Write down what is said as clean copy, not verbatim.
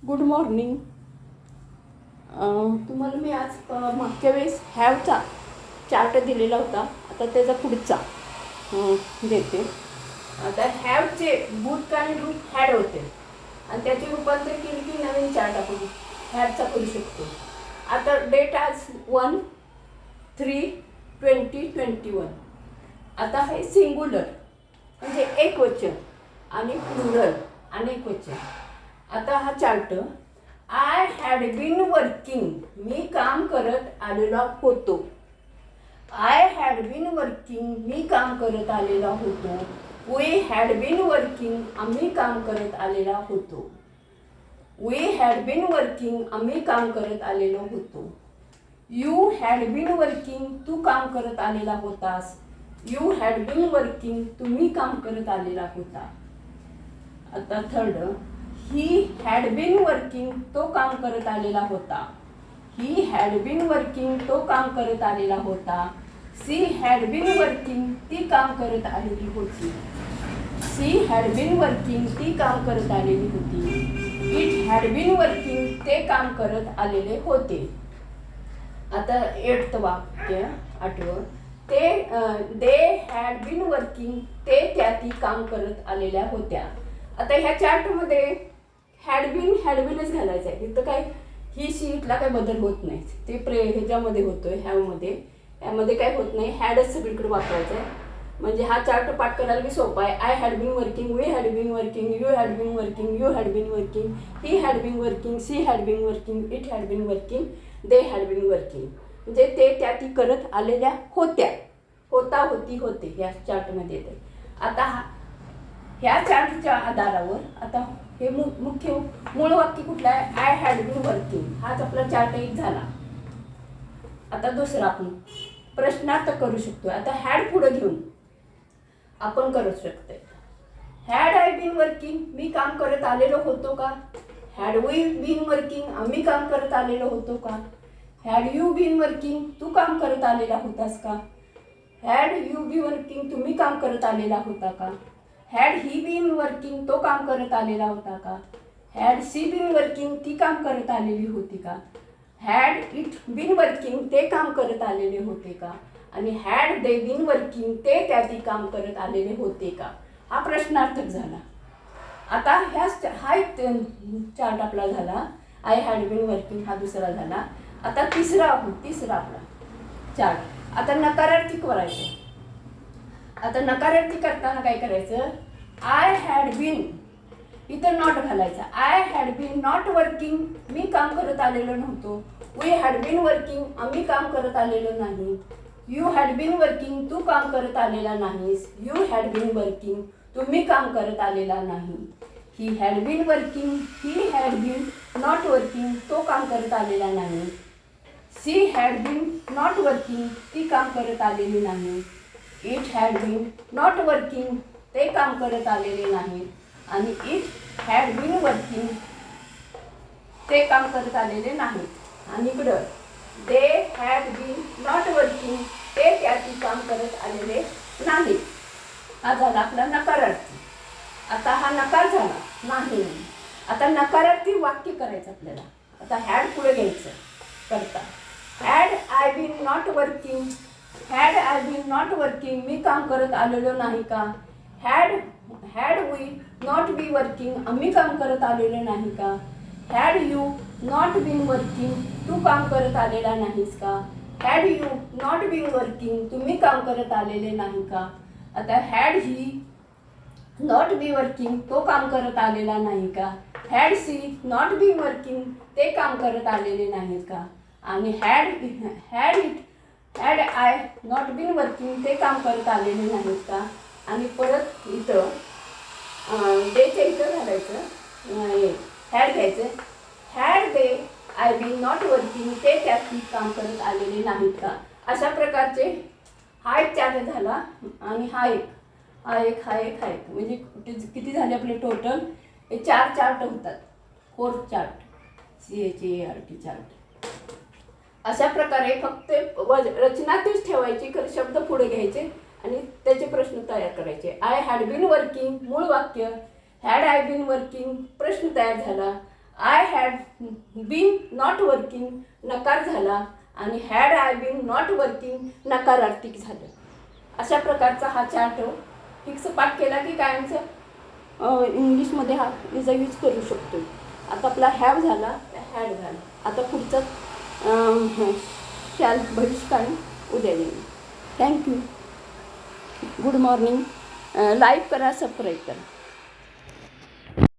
Good morning. तुम्हाला मी आज मागच्या वेळेस हॅवचा चार्ट दिलेला होता. आता त्याचा पुढचा देते. आता हॅवचे भूतकाळी रूप हॅड होते आणि त्याचे रूपांतर केले की नवीन चार्ट आपण हॅडचा करू शकतो. आता डेट आज 1/3/2021. आता हे सिंग्युलर म्हणजे एकवचन आणि प्लुरल अनेक वचन. आता हा chart I had been working, मी काम करत आलेला होतो. आय हॅड बीन वर्किंग, मी काम करत आलेला होतो. वी हॅड बीन वर्किंग, आम्ही काम करत आलेला होतो. वी हॅड बीन वर्किंग, आम्ही काम करत आलेलो होतो. यू हॅड बीन वर्किंग, तू काम करत आलेला होतास. यू हॅड बीन वर्किंग, तुम्ही काम करत आलेला होता. आता third, he had been working, तो काम करत आलेला होता. ही हॅड बीन वर्किंग, तो काम करत आलेला होता. सी हॅड बीन वर्किंग, ती काम करत आलेली होती. सी हॅड बीन वर्किंग, ती काम करत आलेली होती. इट हॅड बीन वर्किंग, ते काम करत आलेले होते. आता 8th वाक्य 8वं, दे हॅड बीन वर्किंग, ते त्या ती काम करत आलेल्या होत्या. आता ह्या चार्टमध्ये हॅड बीनच घालायचं आहे. इथं काय ही शीटला काय बदल होत नाही. ते ह्याच्यामध्ये होतोय ह्यामध्ये यामध्ये काय होत नाही. हॅडच सगळीकडे वापरायचं आहे. म्हणजे हा चार्ट पाठ करायला बी सोपा आहे. I had been working, we had been working, you had been working, you had been working, he had been working, she had been working, it had been working, they had been working. म्हणजे ते त्या ती करत आलेल्या होत्या. होता होती होते या चार्टमध्ये येते. आता ह्या चार्टच्या आधारावर आता हे मुख्य मूळ वाक्य कुठलं आहे. आय हॅड बीन वर्किंग, हाच आपला चार्ट एक झाला. आता दुसरा आपण प्रश्नार्थ करू शकतो. आता हॅड पुढे घेऊन आपण करू शकतो. हॅड आय बीन वर्किंग, मी काम करत आलेलो होतो का. हॅड वी बीन वर्किंग, आम्ही काम करत आलेलो होतो का. हॅड यू बीन वर्किंग, तू काम करत आलेला होतास का. हॅड यू बी वर्किंग, तुम्ही काम करत आलेला होता का. हॅड ही बीन वर्किंग, तो काम करत आलेला होता का. हॅड सी बीन वर्किंग, ती काम करत आलेली होती का. हॅड इट बीन वर्किंग, ते काम करत आलेले होते का. आणि हॅड दे बीन वर्किंग, ते त्या ती काम करत आलेले होते का. हा प्रश्नार्थक झाला. आता हा एक चार्ट आपला झाला. आय हॅड बीन वर्किंग हा दुसरा झाला. आता तिसरा आपला चार्ट. आता नकारार्थी करायचं. आता नकारार्थी करताना काय करायचं. आय हॅड बीन, इथं नॉट घालायचं. I had been not working, मी काम करत आलेलो नव्हतो. वी हॅड बीन वर्किंग, आम्ही काम करत आलेलो नाही. यू हॅड बीन वर्किंग, तू काम करत आलेला नाहीस. यू हॅड बीन वर्किंग, तुम्ही काम करत आलेला नाही. He had been working, he had been not working, तो काम करत आलेला नाही. She had been not working, ती काम करत आलेली नाही. It had been not working, ते काम करत आलेले नाही. आणि इट हॅड बीन वर्किंग, ते काम करत आलेले नाही. आणि इकडं they had been not working, ते त्याची काम करत आलेले नाही. हा झाला आपला नकारार्थी. आता हा नकार झाला नाही. आता नकारार्थी वाक्य करायचं आपल्याला. आता हॅड पुढे घ्यायचं करता. Had I been not working, had I been not working, मी काम करत आलेलो नाही का. Had we not be working, आम्ही काम करत आलेलो नाही का. Had you not been working, तू काम करत आलेला नाहीस का. Had you not been working, तुम्ही काम करत आलेले नाही का. आता had he not be working, तो काम करत आलेला नाही का. Had she not be working, ते काम करत आलेले नाहीत का. आणि had I not been working, ते काम करत आलेले नाहीत का. आणि परत इथं देच्या इथं घालायचं. हॅड घ्यायचं. Had they I been not working, ते त्यात काम करत आलेले नाहीत का. अशा प्रकारचे हा एक चार्ट झाला. आणि हा एक म्हणजे किती झाले आपले टोटल. हे 4 चार्ट होतात. 4th chart, CHART chart. अशा प्रकारे फक्त रचना तीच ठेवायची, शब्द पुढे घ्यायचे आणि त्याचे प्रश्न तयार करायचे. आय हॅड बीन वर्किंग मूळ वाक्य. हॅड आय बीन वर्किंग प्रश्न तयार झाला. I had been not working नकार झाला आणि had I been not working नकारार्थी झालं. अशा प्रकारचा हा चार्ट फिक्स पाठ केला की कायमचं इंग्लिशमध्ये हा याचा यूज करू शकतो. आता आपला हॅव झाला, हॅड झाला. आता पुढचं शॅल भविष्यकाळी उद्या देईन. थँक्यू. Good morning. लाईक करा, सबस्क्राईब करा.